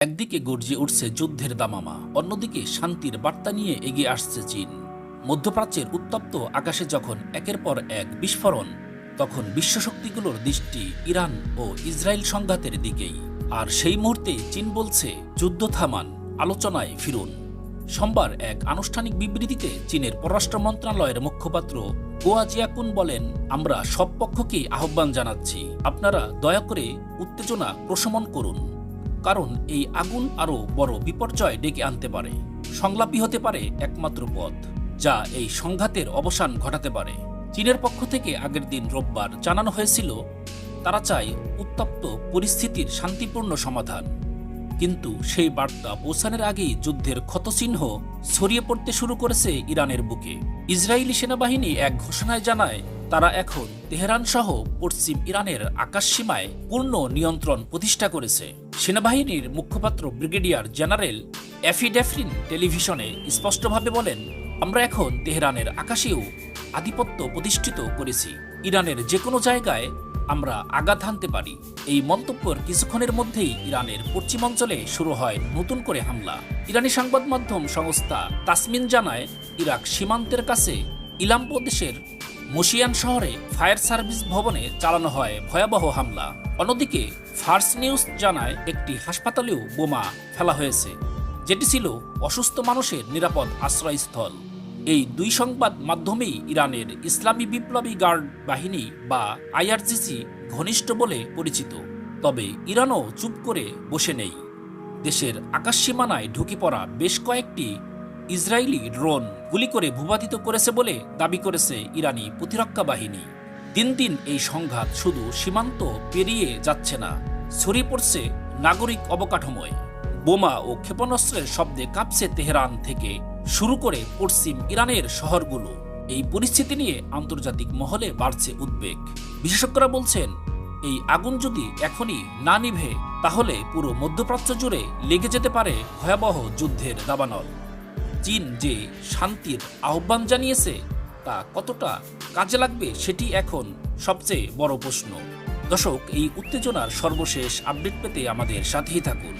একদিকে গর্জে উঠছে যুদ্ধের দামামা, অন্যদিকে শান্তির বার্তা নিয়ে এগিয়ে আসছে চীন। মধ্যপ্রাচ্যের উত্তপ্ত আকাশে যখন একের পর এক বিস্ফোরণ, তখন বিশ্বশক্তিগুলোর দৃষ্টি ইরান ও ইসরায়েল সংঘাতের দিকেই। আর সেই মুহূর্তে চীন বলছে, যুদ্ধ থামান, আলোচনায় ফিরুন। সোমবার এক আনুষ্ঠানিক বিবৃতিতে চীনের পররাষ্ট্র মন্ত্রণালয়ের মুখপাত্র গোয়া জিয়াকুন বলেন, আমরা সব পক্ষকেই আহ্বান জানাচ্ছি, আপনারা দয়া করে উত্তেজনা প্রশমন করুন, কারণ এই আগুন আরও বড় বিপর্যয় ডেকে আনতে পারে। সংলাপই হতে পারে একমাত্র পথ, যা এই সংঘাতের অবসান ঘটাতে পারে। চীনের পক্ষ থেকে আগের দিন রোববার জানানো হয়েছিল, তারা চায় উত্তপ্ত পরিস্থিতির শান্তিপূর্ণ সমাধান। কিন্তু সেই বার্তা পৌঁছানোর আগেই যুদ্ধের ক্ষতচিহ্ন ছড়িয়ে পড়তে শুরু করেছে ইরানের বুকে। ইসরায়েলি সেনাবাহিনী এক ঘোষণায় জানায়, তারা এখন তেহরান সহ পশ্চিম ইরানের আকাশসীমায় পূর্ণ নিয়ন্ত্রণ প্রতিষ্ঠা করেছে। সেনাবাহিনীর মুখপাত্র ব্রিগেডিয়ার জেনারেল এফি ডেফরিন টেলিভিশনে স্পষ্টভাবে বলেন, আমরা এখন তেহরানের আকাশেও আধিপত্য প্রতিষ্ঠিত করেছি। ইরানের যে কোনো জায়গায় আমরা আঘাত হানতে পারি। এই মন্তব্যের কিছুক্ষণের মধ্যেই ইরানের পশ্চিমাঞ্চলে শুরু হয় নতুন করে হামলা। ইরানি সংবাদ মাধ্যম সংস্থা তাসমিন জানায়, ইরাক সীমান্তের কাছে ইলাম প্রদেশের মশিয়ান শহরে ফায়ার সার্ভিস ভবনে চালানো হয় ভয়াবহ হামলা। অন্যদিকে ফার্স নিউজ জানায়, একটি হাসপাতালেও বোমা ফেলা হয়েছে, যেটি ছিল অসুস্থ মানুষের নিরাপদ আশ্রয়স্থল। এই দুই সংবাদ মাধ্যমেই ইরানের ইসলামী বিপ্লবী গার্ড বাহিনী বা আইআরজিসি ঘনিষ্ঠ বলে পরিচিত। তবে ইরানও চুপ করে বসে নেই। দেশের আকাশসীমানায় ঢুকে পড়া বেশ কয়েকটি ইসরায়েলি ড্রোন গুলি করে ভূপাতিত করেছে বলে দাবি করেছে ইরানি প্রতিরক্ষা বাহিনী। দিন দিন এই সংঘাত শুধু সীমান্ত পেরিয়ে যাচ্ছে না, ছড়িয়ে পড়ছে নাগরিক অবকাঠামোয়। বোমা ও ক্ষেপণাস্ত্রের শব্দে কাঁপছে তেহরান থেকে শুরু করে পশ্চিম ইরানের শহরগুলো। এই পরিস্থিতি নিয়ে আন্তর্জাতিক মহলে বাড়ছে উদ্বেগ। বিশেষজ্ঞরা বলছেন, এই আগুন যদি এখনই না নিভে, তাহলে পুরো মধ্যপ্রাচ্য জুড়ে লেগে যেতে পারে ভয়াবহ যুদ্ধের দাবানল। চীন যে শান্তির আহ্বান জানিয়েছে, তা কতটা কাজে লাগবে সেটি এখন সবচেয়ে বড় প্রশ্ন। দর্শক, এই উত্তেজনার সর্বশেষ আপডেট পেতে আমাদের সাথেই থাকুন।